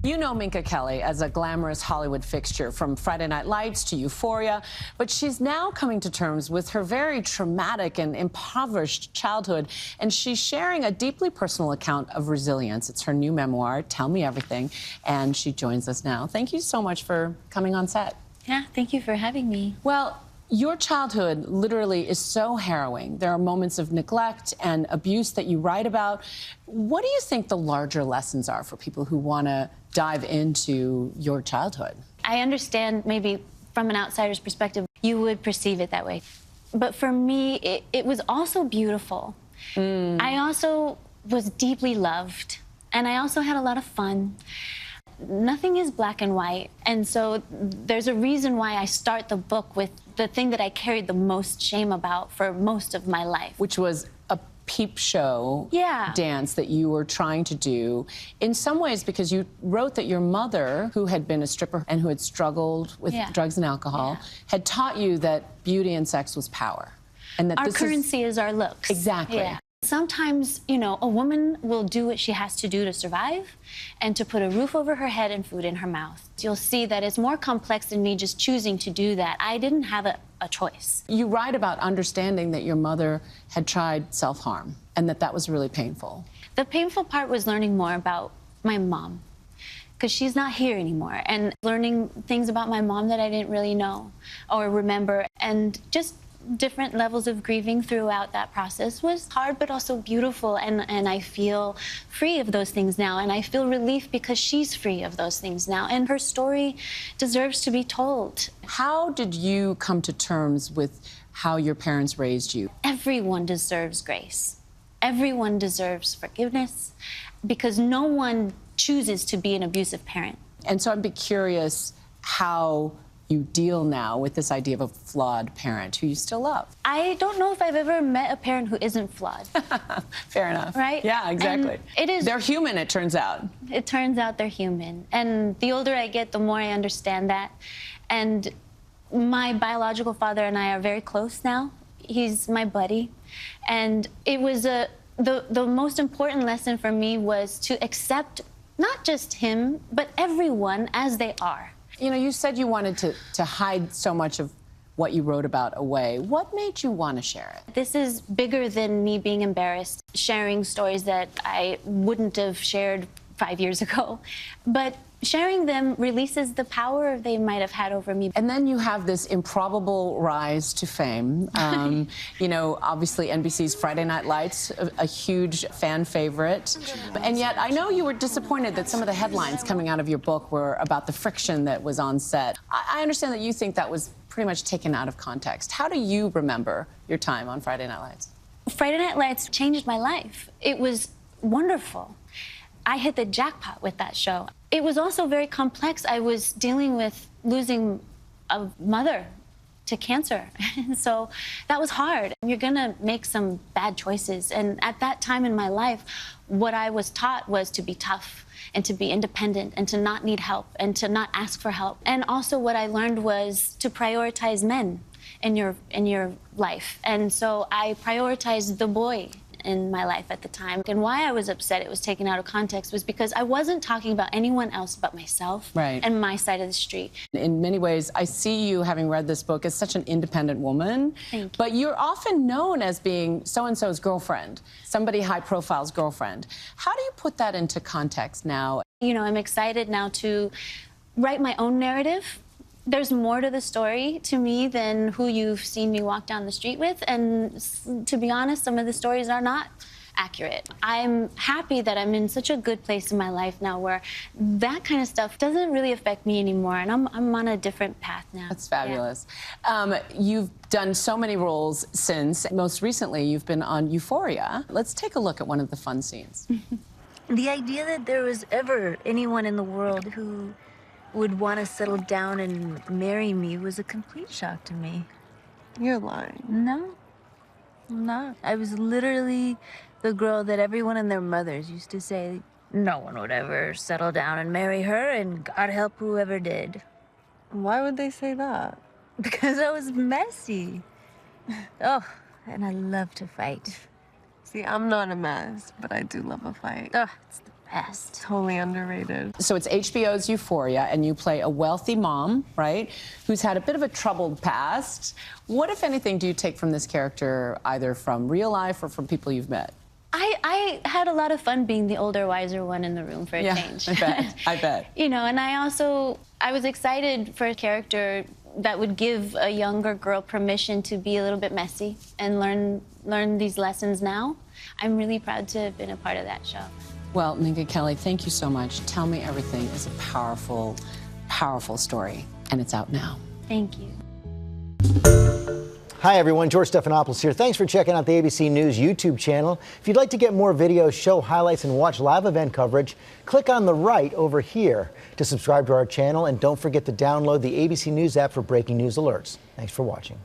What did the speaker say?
You know Minka Kelly as a glamorous Hollywood fixture from Friday Night Lights to Euphoria, but she's now coming to terms with her very traumatic and impoverished childhood, and she's sharing a deeply personal account of resilience. It's her new memoir, Tell Me Everything, and she joins us now. Thank you so much for coming on set. Yeah, thank you for having me. Well, your childhood literally is so harrowing. There are moments of neglect and abuse that you write about. What do you think the larger lessons are for people who want to dive into your childhood? I understand maybe from an outsider's perspective, you would perceive it that way. But for me, it was also beautiful. I also was deeply loved, and I also had a lot of fun. Nothing is black and white, and so there's a reason why I start the book with the thing that I carried the most shame about for most of my life. Which was a peep show dance that you were trying to do, in some ways because you wrote that your mother, who had been a stripper and who had struggled with drugs and alcohol, had taught you that beauty and sex was power. And that our currency is our looks. Exactly. Yeah. Sometimes, you know, a woman will do what she has to do to survive and to put a roof over her head and food in her mouth. You'll see that it's more complex than me just choosing to do that. I didn't have a choice. You write about understanding that your mother had tried self-harm and that was really painful. The painful part was learning more about my mom, because she's not here anymore, and learning things about my mom that I didn't really know or remember, and just different levels of grieving throughout that process was hard but also beautiful, and I feel free of those things now, and I feel relief because she's free of those things now, and her story deserves to be told. How did you come to terms with how your parents raised you? Everyone deserves grace. Everyone deserves forgiveness, because no one chooses to be an abusive parent. And so I'd be curious how you deal now with this idea of a flawed parent who you still love. I don't know if I've ever met a parent who isn't flawed. Fair enough. Right? Yeah, exactly. They're human, it turns out. It turns out they're human. And the older I get, the more I understand that. And my biological father and I are very close now. He's my buddy. And it was the most important lesson for me was to accept not just him, but everyone as they are. You know, you said you wanted to hide so much of what you wrote about away. What made you want to share it? This is bigger than me being embarrassed, sharing stories that I wouldn't have shared 5 years ago. But sharing them releases the power they might have had over me. And then you have this improbable rise to fame. You know, obviously NBC's Friday Night Lights, a huge fan favorite. And yet I know you were disappointed that some of the headlines coming out of your book were about the friction that was on set. I understand that you think that was pretty much taken out of context. How do you remember your time on Friday Night Lights? Friday Night Lights changed my life. It was wonderful. I hit the jackpot with that show. It was also very complex. I was dealing with losing a mother to cancer. So that was hard. You're gonna make some bad choices. And at that time in my life, what I was taught was to be tough and to be independent and to not need help and to not ask for help. And also what I learned was to prioritize men in your life. And so I prioritized the boy in my life at the time. And why I was upset it was taken out of context was because I wasn't talking about anyone else but myself and my side of the street. In many ways, I see you, having read this book, as such an independent woman. Thank you. But you're often known as being so-and-so's girlfriend, somebody high profile's girlfriend. How do you put that into context now? You know, I'm excited now to write my own narrative. There's more to the story to me than who you've seen me walk down the street with, and to be honest, some of the stories are not accurate. I'm happy that I'm in such a good place in my life now where that kind of stuff doesn't really affect me anymore, and I'm on a different path now. That's fabulous. Yeah. You've done so many roles since. Most recently, you've been on Euphoria. Let's take a look at one of the fun scenes. The idea that there was ever anyone in the world who would want to settle down and marry me was a complete shock to me. You're lying. No, I'm not. I was literally the girl that everyone and their mothers used to say no one would ever settle down and marry her, and God help whoever did. Why would they say that? Because I was messy. Oh, and I love to fight. See, I'm not a mess, but I do love a fight. Oh, it's the best. Totally underrated. So it's HBO's Euphoria, and you play a wealthy mom, right, who's had a bit of a troubled past. What, if anything, do you take from this character, either from real life or from people you've met? I had a lot of fun being the older, wiser one in the room for a change. I bet. I bet. You know, and I was excited for a character that would give a younger girl permission to be a little bit messy and learn these lessons now. I'm really proud to have been a part of that show. Well, Minka Kelly, thank you so much. Tell Me Everything is a powerful, powerful story, and it's out now. Thank you. Hi everyone, George Stephanopoulos here. Thanks for checking out the ABC News YouTube channel. If you'd like to get more videos, show highlights, and watch live event coverage, click on the right over here to subscribe to our channel, and don't forget to download the ABC News app for breaking news alerts. Thanks for watching.